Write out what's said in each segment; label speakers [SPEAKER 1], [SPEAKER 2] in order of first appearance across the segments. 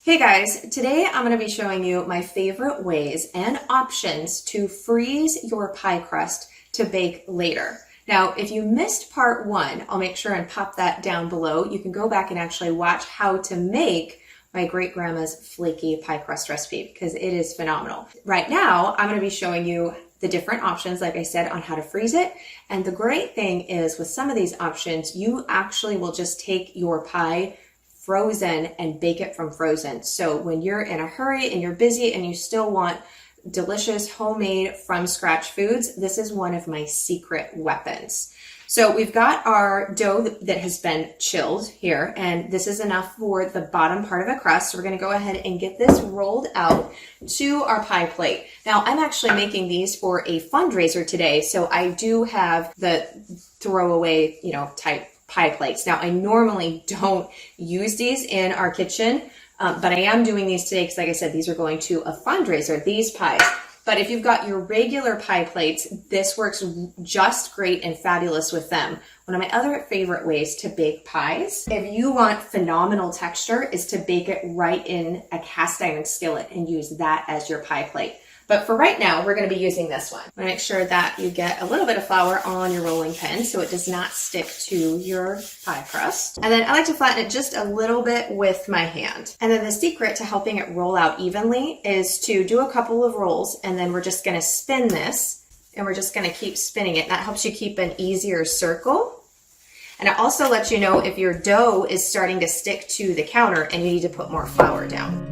[SPEAKER 1] Hey guys, today I'm going to be showing you my favorite ways and options to freeze your pie crust to bake later. Now, if you missed part one, I'll make sure and pop that down below. You can go back and actually watch how to make my great grandma's flaky pie crust recipe because it is phenomenal. Right now, I'm going to be showing you the different options, like I said, on how to freeze it. And the great thing is with some of these options, you actually will just take your pie frozen and bake it from frozen. So when you're in a hurry and you're busy and you still want delicious homemade from scratch foods, this is one of my secret weapons. So we've got our dough that has been chilled here, and this is enough for the bottom part of a crust. So we're going to go ahead and get this rolled out to our pie plate. Now I'm actually making these for a fundraiser today, so I do have the throwaway, type pie plates. Now, I normally don't use these in our kitchen, but I am doing these today because, like I said, these are going to a fundraiser, these pies. But if you've got your regular pie plates, this works just great and fabulous with them. One of my other favorite ways to bake pies, if you want phenomenal texture, is to bake it right in a cast iron skillet and use that as your pie plate. But for right now, we're going to be using this one. I'm going to make sure that you get a little bit of flour on your rolling pin so it does not stick to your pie crust. And then I like to flatten it just a little bit with my hand. And then the secret to helping it roll out evenly is to do a couple of rolls, and then we're just going to spin this, and we're just going to keep spinning it. That helps you keep an easier circle. And it also lets you know if your dough is starting to stick to the counter and you need to put more flour down.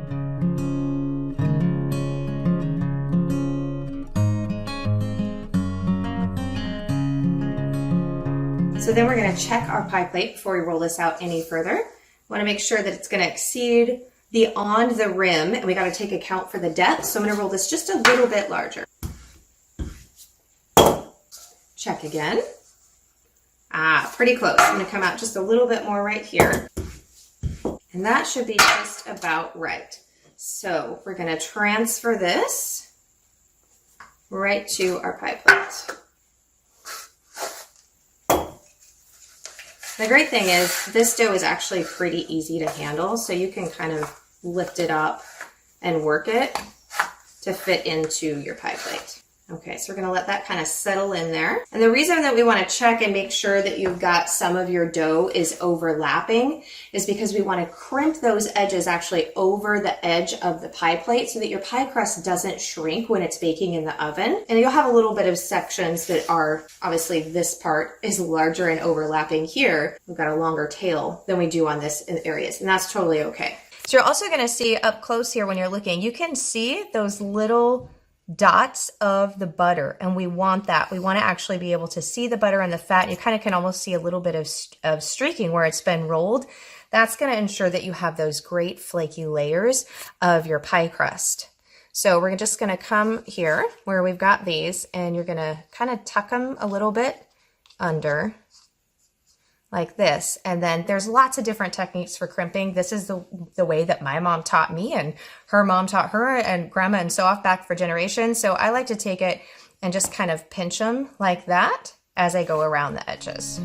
[SPEAKER 1] So then we're going to check our pie plate before we roll this out any further. We want to make sure that it's going to exceed beyond the rim, and we got to take account for the depth. So I'm going to roll this just a little bit larger. Check again. Pretty close. I'm going to come out just a little bit more right here. And that should be just about right. So we're going to transfer this right to our pie plate. The great thing is this dough is actually pretty easy to handle, so you can kind of lift it up and work it to fit into your pie plate. Okay, so we're going to let that kind of settle in there. And the reason that we want to check and make sure that you've got some of your dough is overlapping is because we want to crimp those edges actually over the edge of the pie plate so that your pie crust doesn't shrink when it's baking in the oven. And you'll have a little bit of sections that are, obviously this part is larger and overlapping here. We've got a longer tail than we do on this in areas, and that's totally okay. So you're also going to see up close here when you're looking, you can see those little dots of the butter, and we want that. We want to actually be able to see the butter and the fat. You kind of can almost see a little bit of streaking where it's been rolled. That's going to ensure that you have those great flaky layers of your pie crust. So we're just going to come here where we've got these, and you're going to kind of tuck them a little bit under like this. And then there's lots of different techniques for crimping. This is the way that my mom taught me, and her mom taught her, and grandma and so off back for generations. So I like to take it and just kind of pinch them like that as I go around the edges.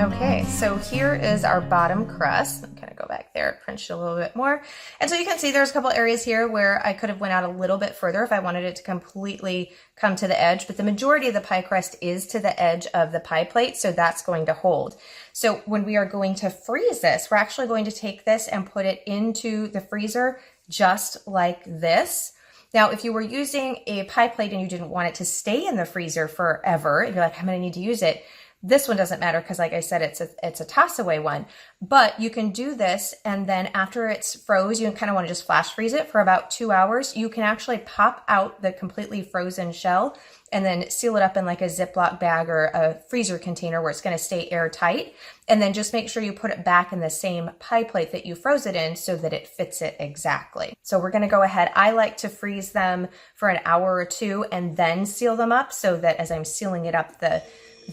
[SPEAKER 1] Okay, so here is our bottom crust. I'm gonna go back there, pinch it a little bit more. And so you can see there's a couple areas here where I could have went out a little bit further if I wanted it to completely come to the edge, but the majority of the pie crust is to the edge of the pie plate, so that's going to hold. So when we are going to freeze this, we're actually going to take this and put it into the freezer just like this. Now, if you were using a pie plate and you didn't want it to stay in the freezer forever, and you're like, I'm gonna need to use it, this one doesn't matter because, like I said, it's a toss away one. But you can do this, and then after it's froze, you kind of want to just flash freeze it for about 2 hours. You can actually pop out the completely frozen shell and then seal it up in like a Ziploc bag or a freezer container where it's going to stay airtight. And then just make sure you put it back in the same pie plate that you froze it in so that it fits it exactly. So we're going to go ahead. I like to freeze them for an hour or two and then seal them up so that as I'm sealing it up, the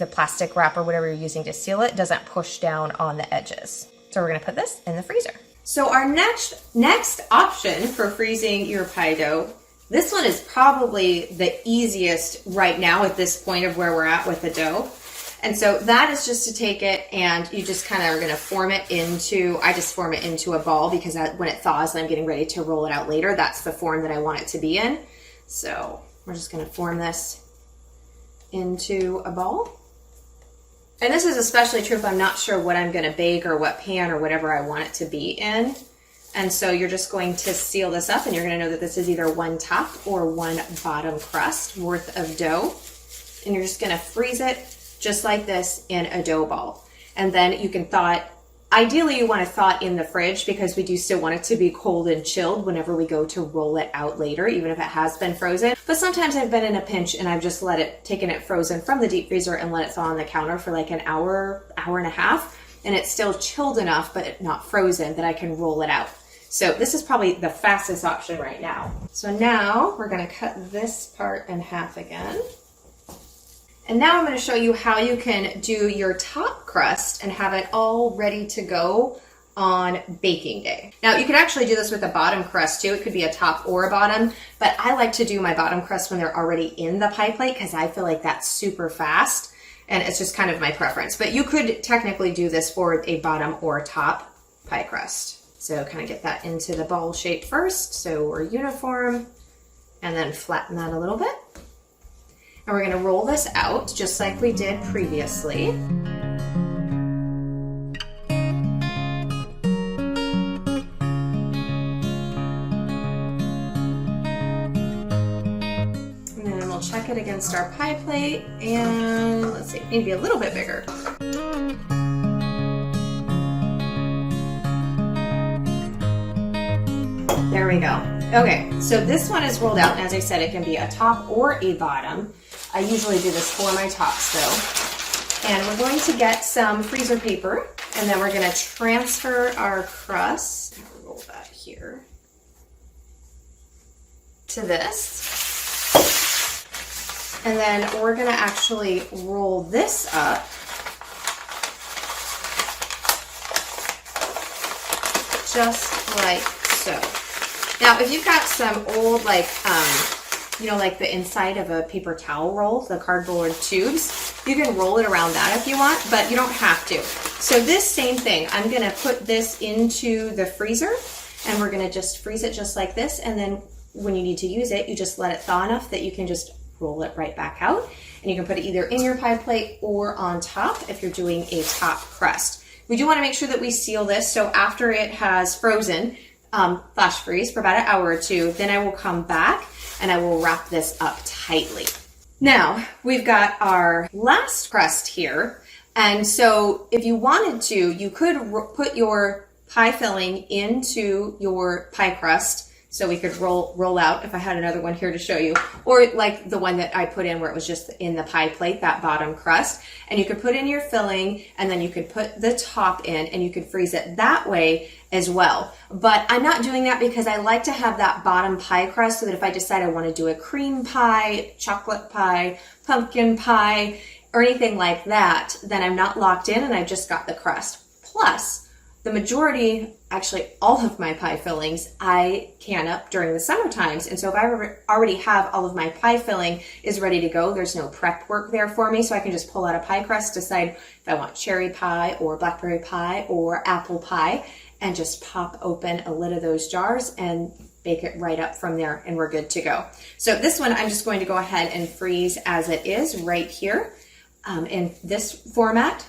[SPEAKER 1] plastic wrap or whatever you're using to seal it doesn't push down on the edges. So we're going to put this in the freezer. So our next option for freezing your pie dough, this one is probably the easiest right now at this point of where we're at with the dough. And so that is just to take it and you just kind of are going to form it into, I just form it into a ball because when it thaws and I'm getting ready to roll it out later, that's the form that I want it to be in. So we're just going to form this into a ball. And this is especially true if I'm not sure what I'm going to bake or what pan or whatever I want it to be in. And so you're just going to seal this up and you're going to know that this is either one top or one bottom crust worth of dough. And you're just going to freeze it just like this in a dough ball. And then you can thaw it. Ideally, you want to thaw it in the fridge because we do still want it to be cold and chilled whenever we go to roll it out later, even if it has been frozen. But sometimes I've been in a pinch and I've just taken it frozen from the deep freezer and let it thaw on the counter for like an hour, hour and a half. And it's still chilled enough, but not frozen, that I can roll it out. So this is probably the fastest option right now. So now we're going to cut this part in half again. And now I'm going to show you how you can do your top crust and have it all ready to go on baking day. Now you could actually do this with a bottom crust too. It could be a top or a bottom, but I like to do my bottom crust when they're already in the pie plate because I feel like that's super fast and it's just kind of my preference. But you could technically do this for a bottom or top pie crust. So kind of get that into the ball shape first so we're uniform, and then flatten that a little bit. And we're going to roll this out just like we did previously. And then we'll check it against our pie plate, and let's see, maybe a little bit bigger. There we go. Okay, so this one is rolled out, and as I said, it can be a top or a bottom. I usually do this for my tops though. And we're going to get some freezer paper, and then we're going to transfer our crust, roll that here, to this. And then we're going to actually roll this up just like so. Now, if you've got some old, like, you know, like the inside of a paper towel roll, the cardboard tubes, you can roll it around that if you want, but you don't have to. So this same thing, I'm going to put this into the freezer, and we're going to just freeze it just like this. And then when you need to use it, you just let it thaw enough that you can just roll it right back out. And you can put it either in your pie plate or on top if you're doing a top crust. We do want to make sure that we seal this. So after it has frozen, flash freeze for about an hour or two, then I will come back and I will wrap this up tightly. Now we've got our last crust here. And so if you wanted to, you could put your pie filling into your pie crust. So we could roll out, if I had another one here to show you, or like the one that I put in where it was just in the pie plate, that bottom crust. And you could put in your filling, and then you could put the top in, and you could freeze it that way as well. But I'm not doing that because I like to have that bottom pie crust so that if I decide I want to do a cream pie, chocolate pie, pumpkin pie, or anything like that, then I'm not locked in and I've just got the crust. Plus, the majority, actually all of my pie fillings, I can up during the summer times. And so if I already have all of my pie filling is ready to go, there's no prep work there for me. So I can just pull out a pie crust, decide if I want cherry pie or blackberry pie or apple pie, and just pop open a lid of those jars and bake it right up from there, and we're good to go. So this one, I'm just going to go ahead and freeze as it is right here in this format.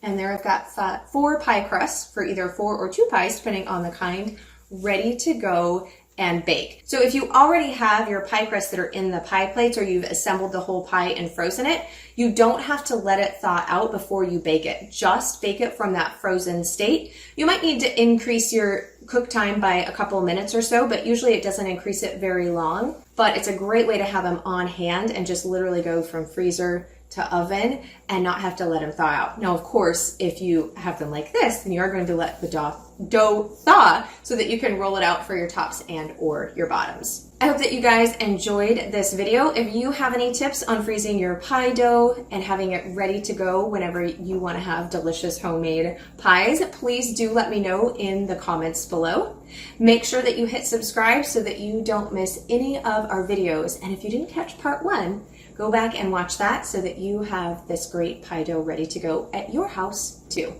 [SPEAKER 1] And there I've got 4 pie crusts for either 4 or 2 pies, depending on the kind, ready to go and bake. So if you already have your pie crusts that are in the pie plates, or you've assembled the whole pie and frozen it, you don't have to let it thaw out before you bake it. Just bake it from that frozen state. You might need to increase your cook time by a couple of minutes or so, but usually it doesn't increase it very long. But it's a great way to have them on hand and just literally go from freezer to oven and not have to let them thaw out. Now, of course, if you have them like this, then you are going to let the dough thaw so that you can roll it out for your tops and or your bottoms. I hope that you guys enjoyed this video. If you have any tips on freezing your pie dough and having it ready to go whenever you want to have delicious homemade pies, please do let me know in the comments below. Make sure that you hit subscribe so that you don't miss any of our videos. And if you didn't catch part 1, go back and watch that so that you have this great pie dough ready to go at your house too.